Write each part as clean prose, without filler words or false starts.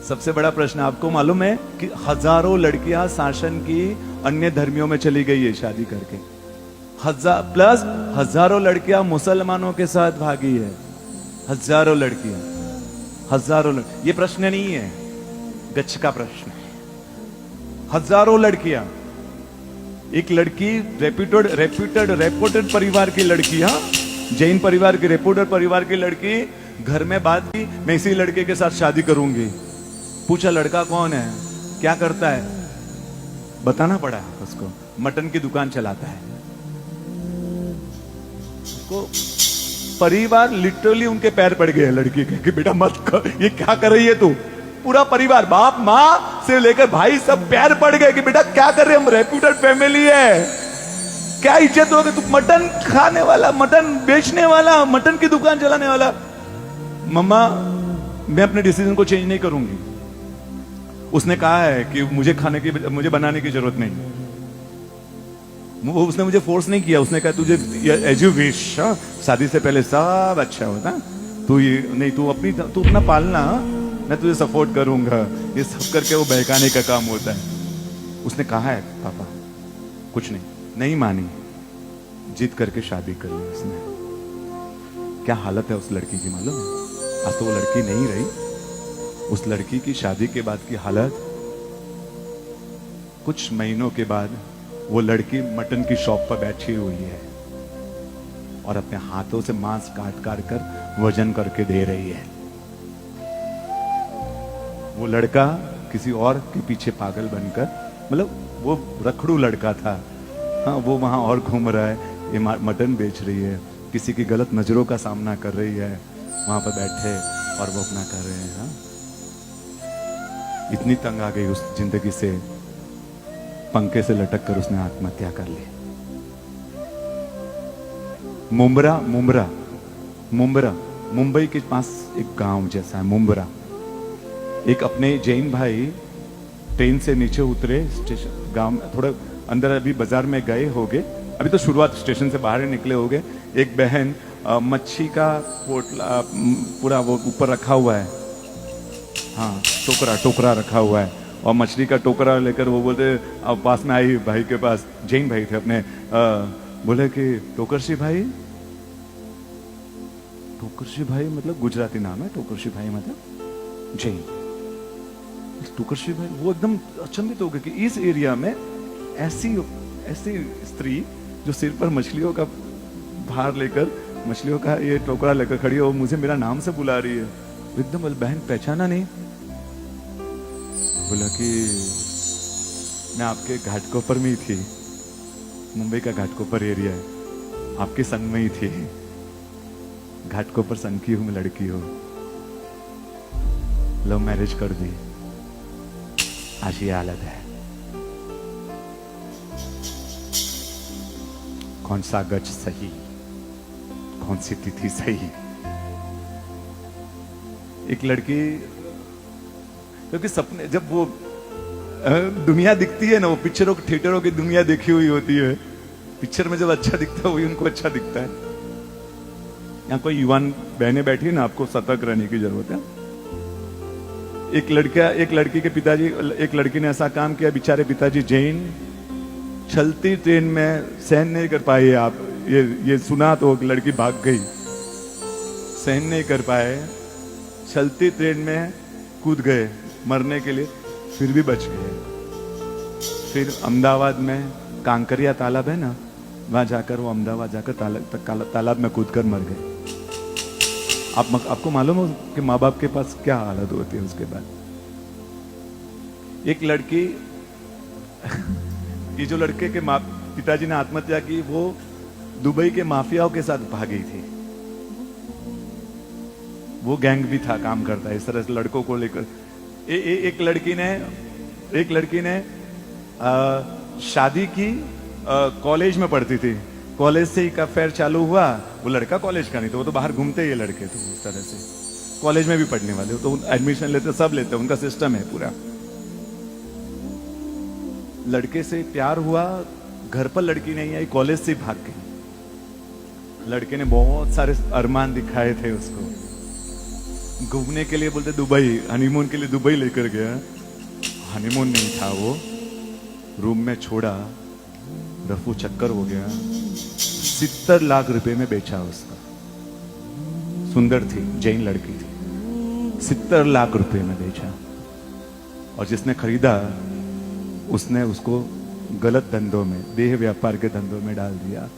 सबसे बड़ा प्रश्न आपको मालूम है कि हजारों लड़कियां शासन की अन्य धर्मियों में चली गई है शादी करके। हजारों लड़कियां मुसलमानों के साथ भागी है। हजारों लड़कियां, ये प्रश्न नहीं है, गच्छ का प्रश्न है। हजारों लड़कियां, एक लड़की रेप्यूटेड परिवार की लड़की, हाँ, जैन परिवार की, रेप्यूटेड परिवार की लड़की घर में बात की, मैं इसी लड़के के साथ शादी करूंगी। पूछा लड़का कौन है, क्या करता है, बताना पड़ा उसको। मटन की दुकान चलाता है। उसको परिवार लिटरली उनके पैर पड़ गए लड़की के कि बेटा मत कर, ये क्या कर रही है तू। पूरा परिवार, बाप माँ से लेकर भाई सब पैर पड़ गए कि बेटा क्या कर रहे, हम रेप्यूटेड फैमिली है, क्या इज्जत होगी, तू मटन खाने वाला, मटन बेचने वाला, मटन की दुकान चलाने वाला। मम्मा मैं अपने डिसीजन को चेंज नहीं करूंगी। उसने कहा है कि मुझे बनाने की जरूरत नहीं। उसने मुझे फोर्स नहीं किया। उसने कहा तुझे एज यू विश, शादी से पहले सब अच्छा होता, तू ये नहीं, तू अपना पालना, मैं तुझे सपोर्ट करूंगा। ये सब करके वो बहकाने का काम होता है। उसने कहा है पापा कुछ नहीं मानी, जिद करके शादी कर ली उसने। क्या हालत है उस लड़की की मालूम है? आज तो वो लड़की नहीं रही। उस लड़की की शादी के बाद की हालत, कुछ महीनों के बाद वो लड़की मटन की शॉप पर बैठी हुई है और अपने हाथों से मांस काट कर वजन करके दे रही है। वो लड़का किसी और के पीछे पागल बनकर, मतलब वो रखड़ू लड़का था, हाँ, वो वहां और घूम रहा है, ये मटन बेच रही है, किसी की गलत नजरों का सामना कर रही है, वहां पर बैठे और वो अपना कर रहे हैं। हाँ? इतनी तंग आ गई उस जिंदगी से, पंखे से लटक कर उसने आत्महत्या कर ली। मुंबरा मुंबई के पास एक गांव जैसा है मुंबरा। एक अपने जैन भाई ट्रेन से नीचे उतरे, स्टेशन गांव में थोड़ा अंदर, अभी बाजार में गए होगे, अभी तो शुरुआत, स्टेशन से बाहर निकले होगे। एक बहन मच्छी का पोटला पूरा वो ऊपर रखा हुआ है, हाँ, टोकरा रखा हुआ है, और मछली का टोकरा लेकर वो बोलते, अब पास में आई भाई के पास, जैन भाई थे अपने, बोले कि टोकरशी भाई मतलब गुजराती नाम है, टोकरशी भाई मतलब जैन। टोकरशी भाई वो एकदम अचंभित हो गए कि इस एरिया में ऐसी स्त्री जो सिर पर मछलियों का भार लेकर, मछलियों का ये टोकरा लेकर खड़ी हो, मुझे मेरा नाम से बुला रही है। एकदम बहन पहचाना नहीं। बोला कि मैं आपके घाटकोपर में ही थी, मुंबई का घाटकोपर एरिया है, आपके संग में ही थी, घाटकोपर संग की हूं मैं, लड़की हो, लव मैरिज कर दी, आज ये हालत है। कौन सा गज सही, कौन सी तिथि सही। एक लड़की, क्योंकि सपने, जब वो दुनिया दिखती है ना, वो पिक्चरों की, थिएटरों की दुनिया देखी हुई होती है, पिक्चर में जब अच्छा दिखता है वही उनको अच्छा दिखता है। यहाँ कोई युवान बहनें बैठी है ना, आपको सतर्क रहने की जरूरत है। एक लड़की के पिताजी, एक लड़की ने ऐसा काम किया, बेचारे पिताजी जैन, चलती ट्रेन में सहन नहीं कर पाए, आप ये सुना तो लड़की भाग गई, सहन नहीं कर पाए, चलती ट्रेन में कूद गए मरने के लिए, फिर भी बच गए। फिर अहमदाबाद में कांकरिया तालाब है ना, वहां जाकर वो अहमदाबाद जाकर तालाब में कूदकर मर गए। आपको मालूम हो कि माँ बाप के पास क्या हालत होती है उसके बाद। एक लड़की ये जो लड़के के पिताजी ने आत्महत्या की, वो दुबई के माफियाओं के साथ भागी थी। वो गैंग भी था, काम करता है इस तरह से लड़कों को लेकर। एक लड़की ने शादी की, कॉलेज में पढ़ती थी, कॉलेज से ही का अफेयर चालू हुआ। वो लड़का कॉलेज का नहीं था, वो तो बाहर घूमते ही लड़के तो इस तरह से, कॉलेज में भी पढ़ने वाले तो एडमिशन लेते, सब लेते, उनका सिस्टम है पूरा। लड़के से प्यार हुआ, घर पर लड़की नहीं आई, कॉलेज से भाग गई। लड़के ने बहुत सारे अरमान दिखाए थे उसको, घूमने के लिए बोलते दुबई, हनीमून के लिए दुबई लेकर गया। हनीमून नहीं था वो, रूम में छोड़ा, रफू चक्कर हो गया। 70 लाख रुपए में बेचा उसका। सुंदर थी, जैन लड़की थी, 70 लाख रुपए में बेचा। और जिसने खरीदा उसने उसको गलत धंधों में, देह व्यापार के धंधों में डाल दिया।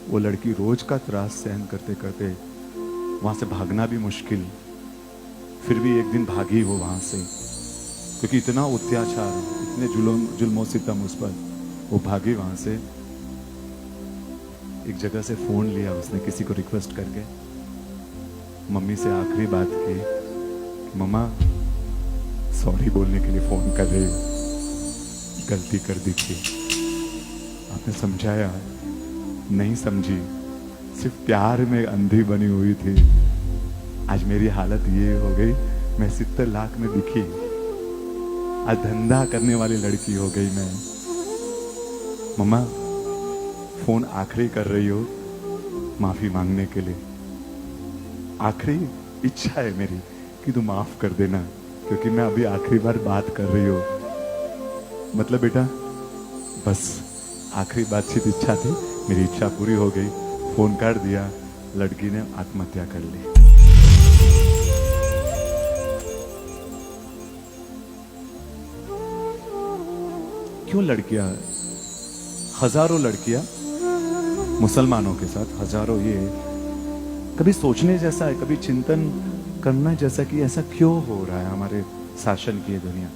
वो लड़की रोज का त्रास सहन करते करते वहां से भागना भी मुश्किल, फिर भी एक दिन भागी वो वहां से, क्योंकि इतना अत्याचार, इतने जुल्मों सितम उस पर, वो भागी वहां से। एक जगह से फोन लिया उसने किसी को रिक्वेस्ट करके, मम्मी से आखिरी बात की, मम्मा सॉरी बोलने के लिए फोन कर रही हूं, गलती कर दी थी। आपने समझाया, नहीं समझी, सिर्फ प्यार में अंधी बनी हुई थी। आज मेरी हालत ये हो गई, मैं 70 लाख में दिखी, आज धंधा करने वाली लड़की हो गई मैं। मम्मा फोन आखिरी कर रही हो माफी मांगने के लिए, आखिरी इच्छा है मेरी कि तू माफ कर देना, क्योंकि मैं अभी आखिरी बार बात कर रही हूँ। मतलब बेटा बस आखिरी बातचीत इच्छा थी, मेरी इच्छा पूरी हो गई, फोन काट दिया। लड़की ने आत्महत्या कर ली। क्यों लड़कियां, हजारों लड़कियां मुसलमानों के साथ, हजारों, ये कभी सोचने जैसा है, कभी चिंतन करना जैसा कि ऐसा क्यों हो रहा है हमारे शासन की ये दुनिया।